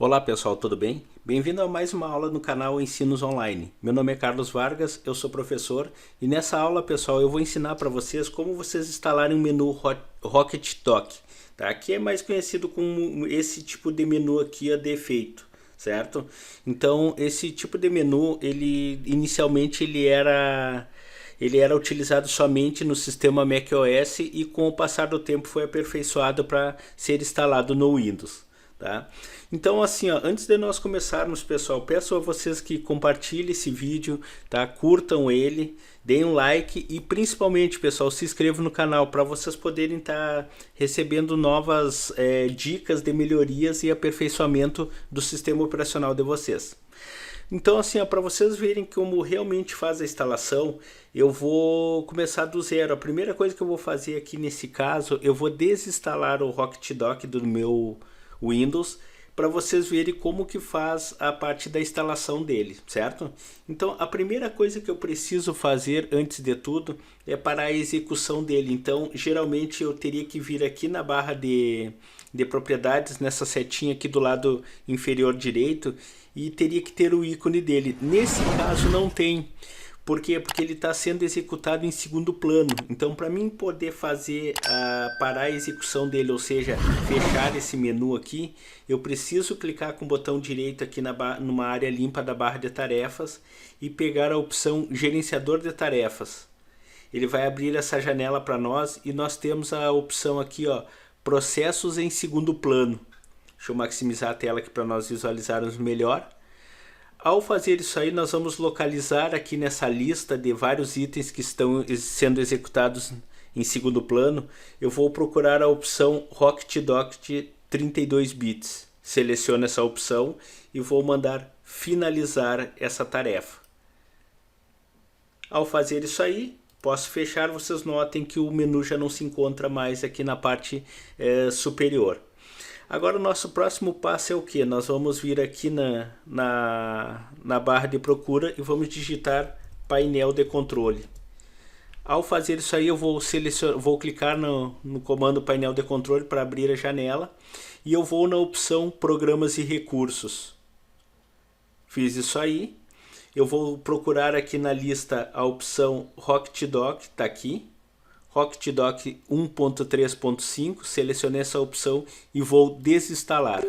Olá pessoal, tudo bem? Bem-vindo a mais uma aula no canal Ensinos Online. Meu nome é Carlos Vargas, eu sou professor e nessa aula, pessoal, eu vou ensinar para vocês como vocês instalarem o menu Rocket Dock, tá? Que é mais conhecido como esse tipo de menu aqui de efeito, certo? Então, esse tipo de menu, inicialmente ele era utilizado somente no sistema macOS e com o passar do tempo foi aperfeiçoado para ser instalado no Windows. Tá? Então assim, ó, antes de nós começarmos, pessoal, peço a vocês que compartilhem esse vídeo, tá? Curtam ele, deem um like e principalmente, pessoal, se inscrevam no canal para vocês poderem estar recebendo novas dicas de melhorias e aperfeiçoamento do sistema operacional de vocês. Então assim, para vocês verem como realmente faz a instalação, eu vou começar do zero. A primeira coisa que eu vou fazer aqui nesse caso, eu vou desinstalar o Rocket Dock do meu Windows para vocês verem como que faz a parte da instalação dele, certo? Então a primeira coisa que eu preciso fazer antes de tudo é parar a execução dele. Então geralmente eu teria que vir aqui na barra de propriedades, nessa setinha aqui do lado inferior direito, e teria que ter o ícone dele. Nesse caso não tem. Por quê? Porque ele está sendo executado em segundo plano. Então, para mim poder parar a execução dele, ou seja, fechar esse menu aqui, eu preciso clicar com o botão direito aqui numa área limpa da barra de tarefas e pegar a opção Gerenciador de Tarefas. Ele vai abrir essa janela para nós e nós temos a opção aqui, ó, Processos em segundo plano. Deixa eu maximizar a tela aqui para nós visualizarmos melhor. Ao fazer isso aí, nós vamos localizar aqui nessa lista de vários itens que estão sendo executados em segundo plano. Eu vou procurar a opção Rocket Dock 32 bits. Seleciono essa opção e vou mandar finalizar essa tarefa. Ao fazer isso aí, posso fechar. Vocês notem que o menu já não se encontra mais aqui na parte superior. Agora o nosso próximo passo é o que? Nós vamos vir aqui na barra de procura e vamos digitar painel de controle. Ao fazer isso aí eu vou clicar no comando painel de controle para abrir a janela e eu vou na opção programas e recursos. Fiz isso aí. Eu vou procurar aqui na lista a opção Rocket Dock, está aqui. Rocket Dock 1.3.5, selecionei essa opção e vou desinstalar.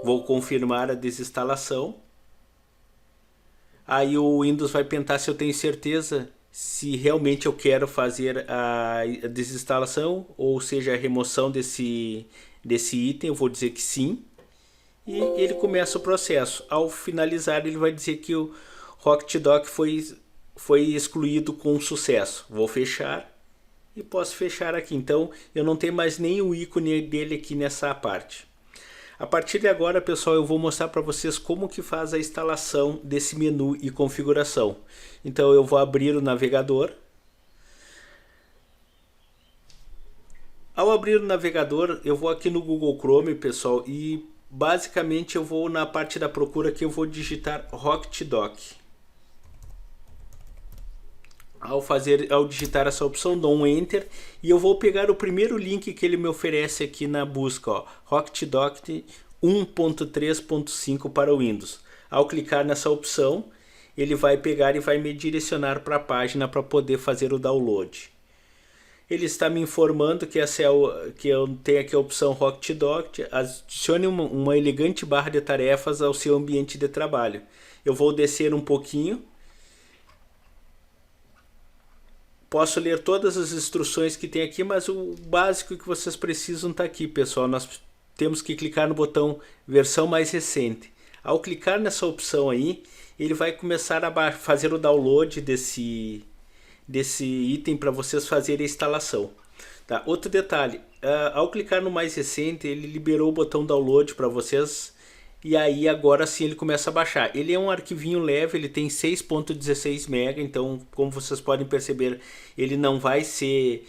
Vou confirmar a desinstalação. Aí o Windows vai perguntar se eu tenho certeza se realmente eu quero fazer a desinstalação, ou seja, a remoção desse item. Eu vou dizer que sim. E ele começa o processo. Ao finalizar, ele vai dizer que o Rocket Dock foi excluído com sucesso. Vou fechar. E posso fechar aqui. Então eu não tenho mais nem o ícone dele aqui nessa parte. A partir de agora, pessoal, eu vou mostrar para vocês como que faz a instalação desse menu e configuração. Então eu vou abrir o navegador. Ao abrir o navegador, eu vou aqui no Google Chrome, pessoal, e basicamente eu vou na parte da procura que eu vou digitar Rocket Dock. Ao digitar essa opção, dou um Enter e eu vou pegar o primeiro link que ele me oferece aqui na busca, ó, Rocket Dock 1.3.5 para o Windows. Ao clicar nessa opção, ele vai pegar e vai me direcionar para a página para poder fazer o download. Ele está me informando que que eu tenho aqui a opção Rocket Dock. Adicione uma elegante barra de tarefas ao seu ambiente de trabalho. Eu vou descer um pouquinho. Posso ler todas as instruções que tem aqui, mas o básico que vocês precisam está aqui, pessoal. Nós temos que clicar no botão versão mais recente. Ao clicar nessa opção aí, ele vai começar a fazer o download desse item para vocês fazerem a instalação. Tá? Outro detalhe, ao clicar no mais recente, ele liberou o botão download para vocês. E aí agora sim ele começa a baixar. Ele é um arquivinho leve, ele tem 6.16 MB, então como vocês podem perceber, ele não vai ser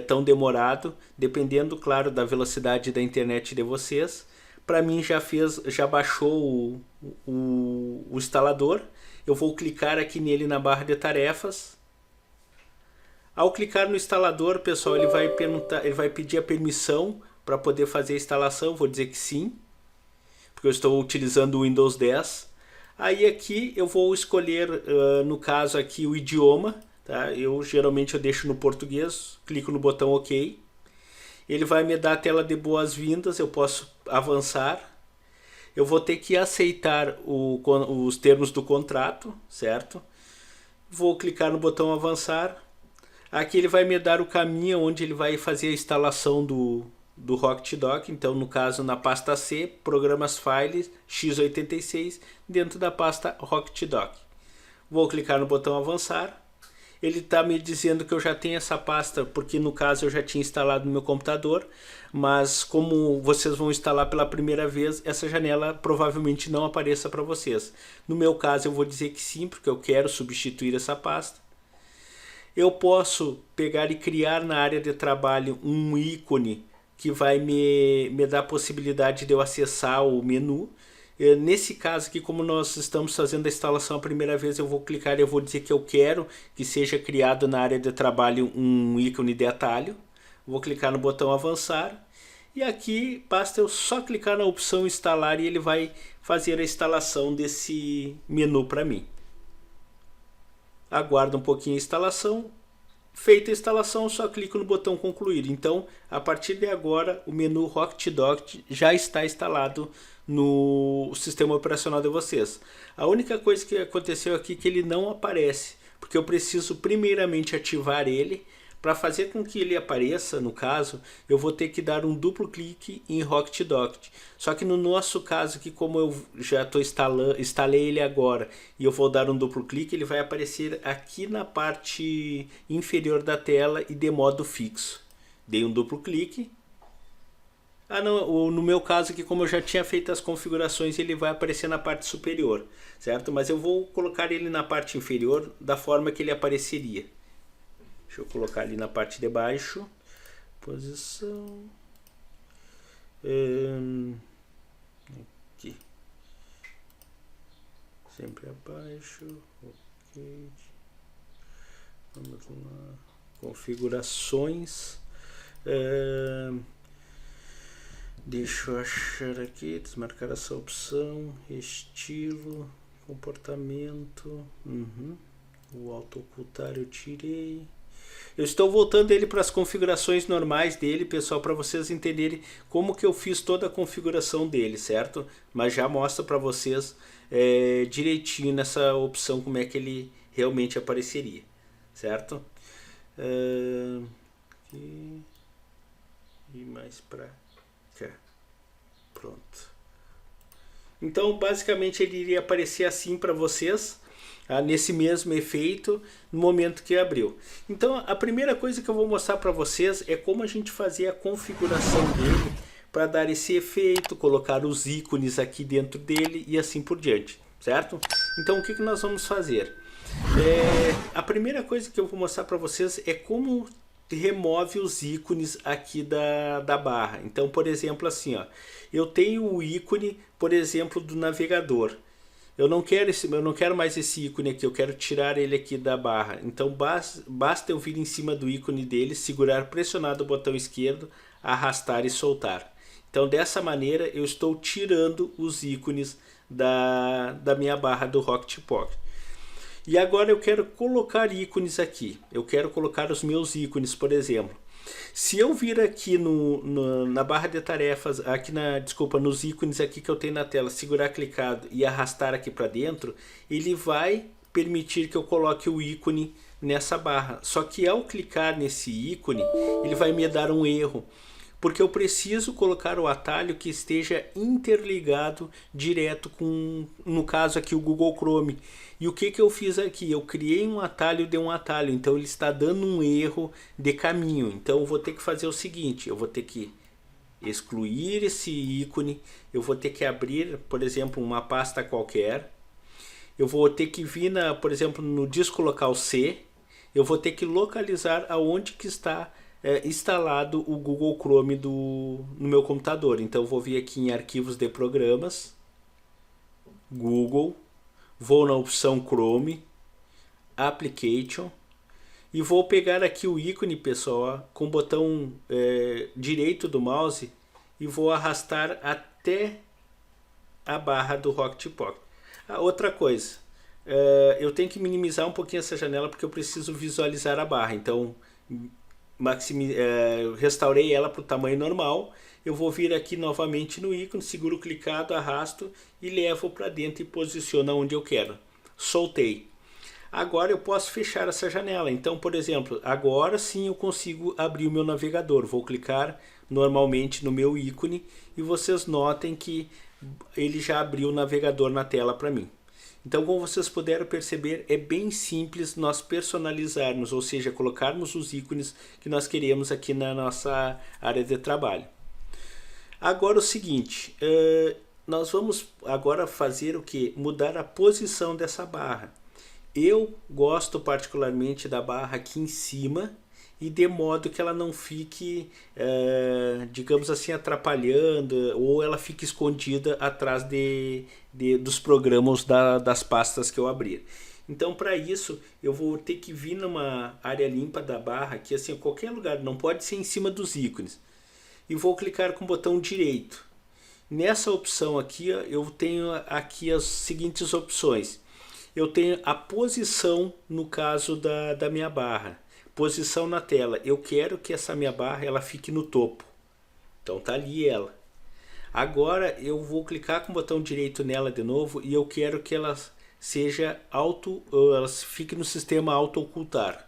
tão demorado, dependendo, claro, da velocidade da internet de vocês. Para mim já baixou o instalador. Eu vou clicar aqui nele na barra de tarefas. Ao clicar no instalador, pessoal, ele vai pedir a permissão para poder fazer a instalação. Vou dizer que sim. porque eu estou utilizando o Windows 10. Aí aqui eu vou escolher, no caso aqui, o idioma, tá? Eu geralmente deixo no português, clico no botão OK. Ele vai me dar a tela de boas-vindas, eu posso avançar. Eu vou ter que aceitar os termos do contrato, certo? Vou clicar no botão avançar. Aqui ele vai me dar o caminho onde ele vai fazer a instalação do Rocket Dock. Então, no caso, na pasta C, Programas Files x86, dentro da pasta Rocket Dock. Vou clicar no botão avançar. Ele está me dizendo que eu já tenho essa pasta, porque no caso eu já tinha instalado no meu computador, mas como vocês vão instalar pela primeira vez, essa janela provavelmente não apareça para vocês. No meu caso eu vou dizer que sim, porque eu quero substituir essa pasta. Eu posso pegar e criar na área de trabalho um ícone que vai me dar a possibilidade de eu acessar o menu. Nesse caso aqui, como nós estamos fazendo a instalação a primeira vez, eu vou clicar e eu vou dizer que eu quero que seja criado na área de trabalho um ícone de atalho. Vou clicar no botão avançar e aqui basta eu só clicar na opção instalar e ele vai fazer a instalação desse menu para mim. Aguardo um pouquinho a instalação. Feita a instalação, só clico no botão concluir. Então, a partir de agora, o menu Rocket Dock já está instalado no sistema operacional de vocês. A única coisa que aconteceu aqui é que ele não aparece, porque eu preciso primeiramente ativar ele. Para fazer com que ele apareça, no caso, eu vou ter que dar um duplo clique em Rocket Dock. Só que no nosso caso aqui, como eu já instalei ele agora e eu vou dar um duplo clique, ele vai aparecer aqui na parte inferior da tela e de modo fixo. Dei um duplo clique. Não, no meu caso aqui, como eu já tinha feito as configurações, ele vai aparecer na parte superior, certo? Mas eu vou colocar ele na parte inferior da forma que ele apareceria. Deixa eu colocar ali na parte de baixo. Posição. Aqui. Sempre abaixo. Ok. Vamos lá. Configurações. Deixa eu achar aqui. Desmarcar essa opção. Estilo. Comportamento. O auto-ocultar eu tirei. Eu estou voltando ele para as configurações normais dele, pessoal, para vocês entenderem como que eu fiz toda a configuração dele, certo? Mas já mostra para vocês direitinho nessa opção como é que ele realmente apareceria, certo? Aqui, e mais para cá. Pronto. Então, basicamente, ele iria aparecer assim para vocês, nesse mesmo efeito, no momento que abriu. Então, a primeira coisa que eu vou mostrar para vocês é como a gente fazer a configuração dele para dar esse efeito, colocar os ícones aqui dentro dele e assim por diante, certo? Então, o que nós vamos fazer? A primeira coisa que eu vou mostrar para vocês é como remove os ícones aqui da barra. Então, por exemplo, assim, ó, eu tenho o ícone, por exemplo, do navegador. Eu não quero mais esse ícone aqui, eu quero tirar ele aqui da barra. Então basta eu vir em cima do ícone dele, segurar pressionado o botão esquerdo, arrastar e soltar. Então dessa maneira eu estou tirando os ícones da minha barra do Rocket Pocket. E agora eu quero colocar ícones aqui. Eu quero colocar os meus ícones, por exemplo. Se eu vir aqui na barra de tarefas, nos ícones aqui que eu tenho na tela, segurar clicado e arrastar aqui para dentro, ele vai permitir que eu coloque o ícone nessa barra. Só que ao clicar nesse ícone, ele vai me dar um erro, porque eu preciso colocar o atalho que esteja interligado direto com, no caso aqui, o Google Chrome. E o que eu fiz aqui? Eu criei um atalho de um atalho, então ele está dando um erro de caminho. Então eu vou ter que fazer o seguinte, eu vou ter que excluir esse ícone, eu vou ter que abrir, por exemplo, uma pasta qualquer, eu vou ter que vir, por exemplo, no disco local C, eu vou ter que localizar aonde que está instalado o Google Chrome no meu computador. Então eu vou vir aqui em arquivos de programas, Google, vou na opção Chrome, Application, e vou pegar aqui o ícone, pessoal, com o botão direito do mouse, e vou arrastar até a barra do Rocket Pocket. Outra coisa, eu tenho que minimizar um pouquinho essa janela porque eu preciso visualizar a barra. Então, restaurei ela para o tamanho normal. Eu vou vir aqui novamente no ícone, seguro clicado, arrasto e levo para dentro e posiciono onde eu quero. Soltei. Agora eu posso fechar essa janela. Então, por exemplo, agora sim eu consigo abrir o meu navegador. Vou clicar normalmente no meu ícone e vocês notem que ele já abriu o navegador na tela para mim. Então, como vocês puderam perceber, é bem simples nós personalizarmos, ou seja, colocarmos os ícones que nós queremos aqui na nossa área de trabalho. Agora o seguinte, nós vamos agora fazer o que? Mudar a posição dessa barra. Eu gosto particularmente da barra aqui em cima e de modo que ela não fique, digamos assim, atrapalhando ou ela fique escondida atrás dos programas das pastas que eu abrir. Então, para isso, eu vou ter que vir numa área limpa da barra, aqui assim, em qualquer lugar, não pode ser em cima dos ícones. E vou clicar com o botão direito. Nessa opção aqui, eu tenho aqui as seguintes opções. Eu tenho a posição no caso da minha barra. Posição na tela. Eu quero que essa minha barra ela fique no topo. Então tá ali ela. Agora eu vou clicar com o botão direito nela de novo e eu quero que ela seja ela fique no sistema auto ocultar.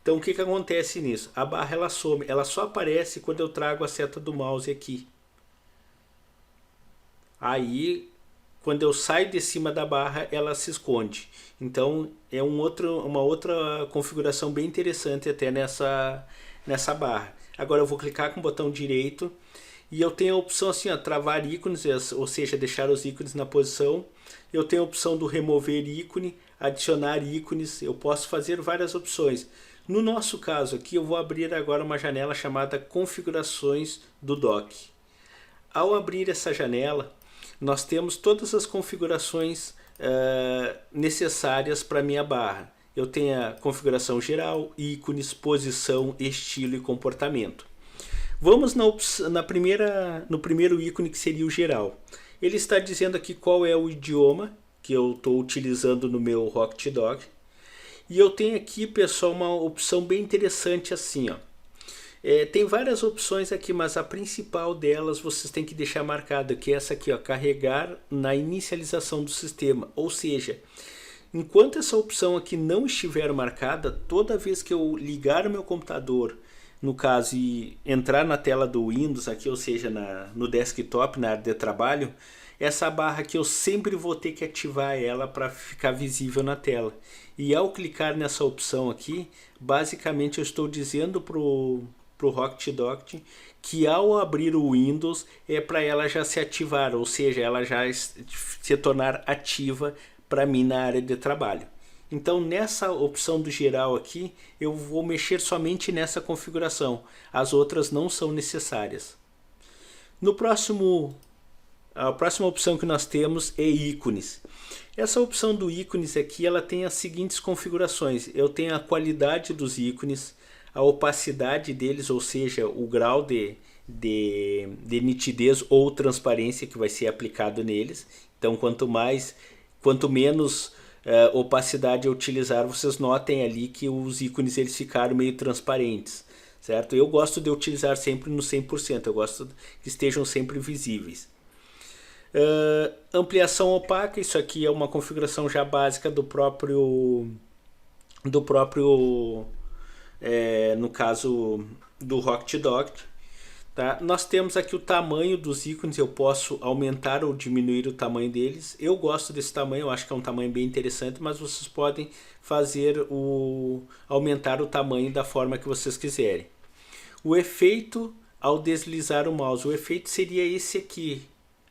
Então o que acontece nisso? A barra ela some, ela só aparece quando eu trago a seta do mouse aqui. Aí quando eu saio de cima da barra, ela se esconde. Então é uma outra configuração bem interessante até nessa barra. Agora eu vou clicar com o botão direito e eu tenho a opção assim, ó, travar ícones, ou seja, deixar os ícones na posição. Eu tenho a opção do remover ícone, adicionar ícones, eu posso fazer várias opções. No nosso caso aqui, eu vou abrir agora uma janela chamada configurações do dock. Ao abrir essa janela, nós temos todas as configurações necessárias para a minha barra. Eu tenho a configuração geral, ícones, posição, estilo e comportamento. Vamos no primeiro ícone que seria o geral. Ele está dizendo aqui qual é o idioma que eu estou utilizando no meu Rocket Dog. E eu tenho aqui, pessoal, uma opção bem interessante assim, ó. Tem várias opções aqui, mas a principal delas vocês têm que deixar marcada, que é essa aqui, ó, carregar na inicialização do sistema. Ou seja, enquanto essa opção aqui não estiver marcada, toda vez que eu ligar o meu computador, no caso, e entrar na tela do Windows aqui, ou seja, no desktop, na área de trabalho, essa barra aqui eu sempre vou ter que ativar ela para ficar visível na tela. E ao clicar nessa opção aqui, basicamente eu estou dizendo pro Rocket Dog que ao abrir o Windows é para ela já se ativar, ou seja, ela já se tornar ativa para mim na área de trabalho. Então nessa opção do geral aqui eu vou mexer somente nessa configuração, as outras não são necessárias. A próxima opção que nós temos é ícones. Essa opção do ícones aqui ela tem as seguintes configurações. Eu tenho a qualidade dos ícones, a opacidade deles, ou seja, o grau de nitidez ou transparência que vai ser aplicado neles. Então quanto menos opacidade eu utilizar, vocês notem ali que os ícones eles ficaram meio transparentes, certo? Eu gosto de utilizar sempre no 100%, eu gosto que estejam sempre visíveis. Ampliação opaca, isso aqui é uma configuração já básica do próprio no caso do Rocket Dog. Tá? Nós temos aqui o tamanho dos ícones, eu posso aumentar ou diminuir o tamanho deles. Eu gosto desse tamanho, eu acho que é um tamanho bem interessante, mas vocês podem aumentar o tamanho da forma que vocês quiserem. O efeito ao deslizar o mouse, o efeito seria esse aqui.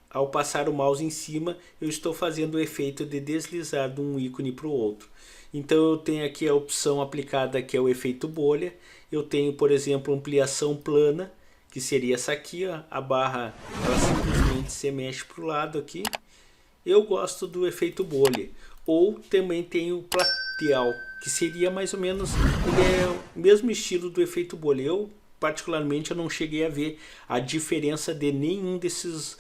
Ao passar o mouse em cima, eu estou fazendo o efeito de deslizar de um ícone para o outro. Então eu tenho aqui a opção aplicada que é o efeito bolha. Eu tenho, por exemplo, ampliação plana, que seria essa aqui, ó. A barra ela simplesmente se mexe para o lado aqui. Eu gosto do efeito bolha. Ou também tenho plateal, que seria mais ou menos o mesmo estilo do efeito bolha. Eu particularmente eu não cheguei a ver a diferença de nenhum desses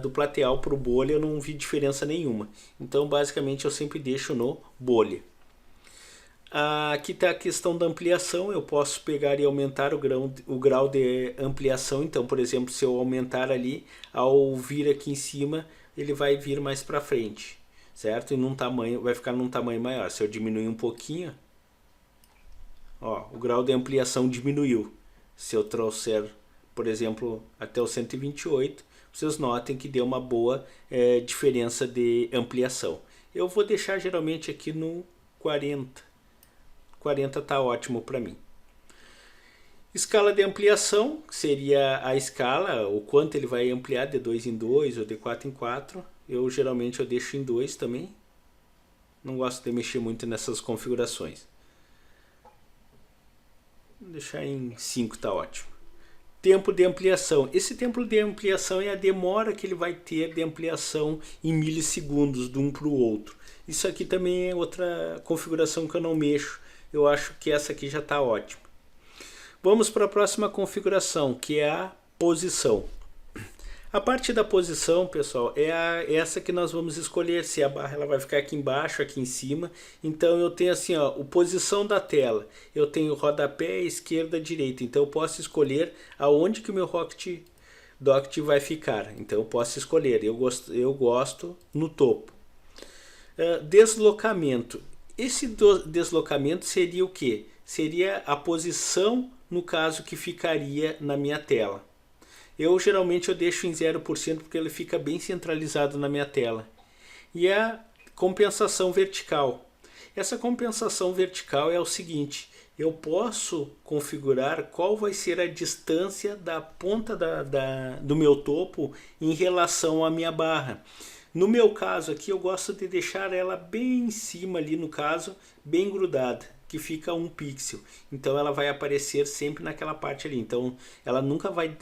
do plateal para o bolha, eu não vi diferença nenhuma. Então basicamente eu sempre deixo no bolha. Aqui está a questão da ampliação, eu posso pegar e aumentar o grau de ampliação. Então, por exemplo, se eu aumentar ali, ao vir aqui em cima, ele vai vir mais para frente, certo? E num tamanho, vai ficar num tamanho maior. Se eu diminuir um pouquinho, ó, o grau de ampliação diminuiu. Se eu trouxer, por exemplo, até o 128, vocês notem que deu uma boa diferença de ampliação. Eu vou deixar geralmente aqui no 40. 40 está ótimo para mim. Escala de ampliação, que seria a escala, o quanto ele vai ampliar de 2 em 2 ou de 4 em 4. Eu geralmente deixo em 2 também. Não gosto de mexer muito nessas configurações. Vou deixar em 5 está ótimo. Tempo de ampliação. Esse tempo de ampliação é a demora que ele vai ter de ampliação em milissegundos de um para o outro. Isso aqui também é outra configuração que eu não mexo. Eu acho que essa aqui já está ótima. Vamos para a próxima configuração, que é a posição. A parte da posição, pessoal, é essa que nós vamos escolher, se a barra ela vai ficar aqui embaixo, aqui em cima. Então eu tenho assim, ó, a posição da tela. Eu tenho rodapé, esquerda, direita. Então eu posso escolher aonde que o meu Rocket Doct vai ficar. Então eu posso escolher, eu gosto no topo. Deslocamento. Esse deslocamento seria o que? Seria a posição, no caso, que ficaria na minha tela. Eu geralmente deixo em 0% porque ele fica bem centralizado na minha tela. E a compensação vertical. Essa compensação vertical é o seguinte, eu posso configurar qual vai ser a distância da ponta do meu topo em relação à minha barra. No meu caso aqui eu gosto de deixar ela bem em cima ali, no caso, bem grudada, que fica 1 pixel. Então ela vai aparecer sempre naquela parte ali. Então ela nunca vai,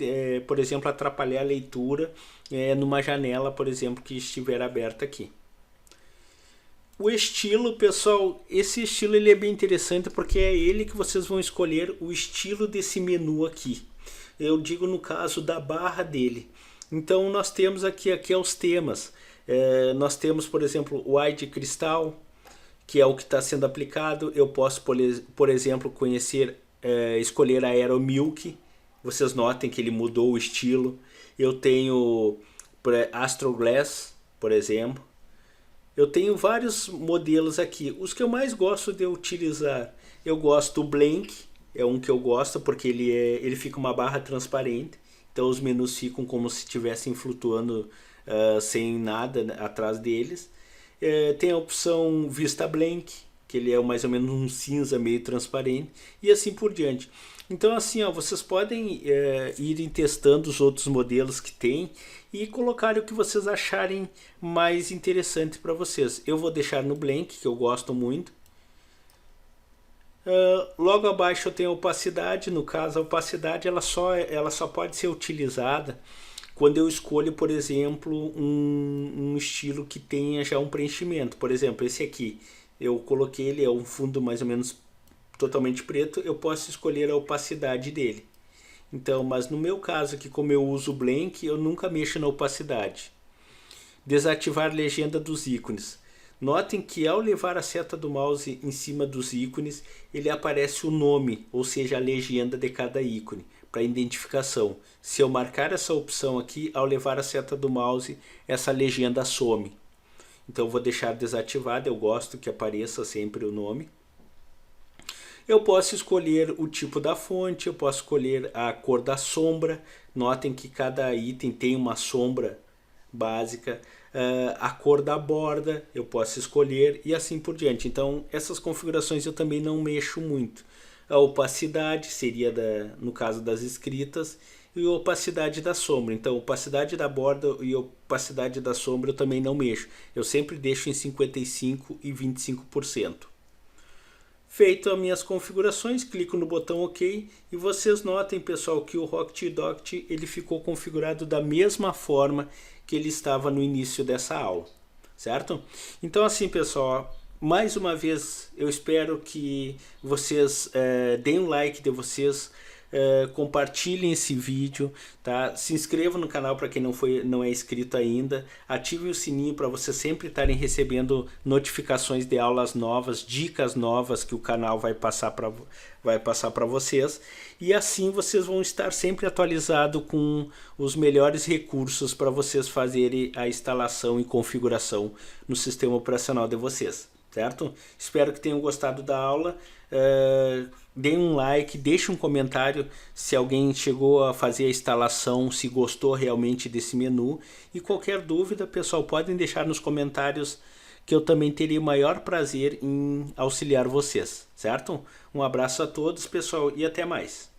por exemplo, atrapalhar a leitura numa janela, por exemplo, que estiver aberta aqui. O estilo, pessoal, esse estilo ele é bem interessante porque é ele que vocês vão escolher o estilo desse menu aqui. Eu digo no caso da barra dele. Então nós temos aqui os temas. Nós temos, por exemplo, o wide cristal, que é o que está sendo aplicado. Eu posso, por exemplo, escolher a Aero Milk. Vocês notem que ele mudou o estilo. Eu tenho Astro Glass, por exemplo. Eu tenho vários modelos aqui. Os que eu mais gosto de utilizar, eu gosto do Blank, é um que eu gosto porque ele fica uma barra transparente. Então os menus ficam como se estivessem flutuando sem nada atrás deles. Tem a opção Vista Blank, que ele é mais ou menos um cinza meio transparente, e assim por diante. Então assim, ó, vocês podem irem testando os outros modelos que tem e colocarem o que vocês acharem mais interessante para vocês. Eu vou deixar no Blank, que eu gosto muito. Logo abaixo eu tenho a opacidade. No caso, a opacidade ela só pode ser utilizada quando eu escolho, por exemplo, um estilo que tenha já um preenchimento. Por exemplo, esse aqui, eu coloquei, ele é um fundo mais ou menos totalmente preto, eu posso escolher a opacidade dele. Então, mas no meu caso aqui, como eu uso o Blank, eu nunca mexo na opacidade. Desativar legenda dos ícones. Notem que ao levar a seta do mouse em cima dos ícones, ele aparece o nome, ou seja, a legenda de cada ícone, para identificação. Se eu marcar essa opção aqui, ao levar a seta do mouse, essa legenda some. Então eu vou deixar desativado, eu gosto que apareça sempre o nome. Eu posso escolher o tipo da fonte, eu posso escolher a cor da sombra. Notem que cada item tem uma sombra básica. A cor da borda eu posso escolher e assim por diante. Então essas configurações eu também não mexo muito. A opacidade seria no caso das escritas, e a opacidade da sombra. Então opacidade da borda e opacidade da sombra eu também não mexo. Eu sempre deixo em 55% e 25%. Feito as minhas configurações, clico no botão OK e vocês notem, pessoal, que o Rocket Doct ele ficou configurado da mesma forma que ele estava no início dessa aula, certo? Então assim, pessoal, mais uma vez eu espero que vocês deem um like de vocês, compartilhem esse vídeo, tá? Se inscrevam no canal para quem não é inscrito ainda, ativem o sininho para vocês sempre estarem recebendo notificações de aulas novas, dicas novas que o canal vai passar para vocês, e assim vocês vão estar sempre atualizados com os melhores recursos para vocês fazerem a instalação e configuração no sistema operacional de vocês. Certo? Espero que tenham gostado da aula. Deem um like, deixe um comentário se alguém chegou a fazer a instalação, se gostou realmente desse menu. E qualquer dúvida, pessoal, podem deixar nos comentários que eu também teria o maior prazer em auxiliar vocês. Certo? Um abraço a todos, pessoal, e até mais.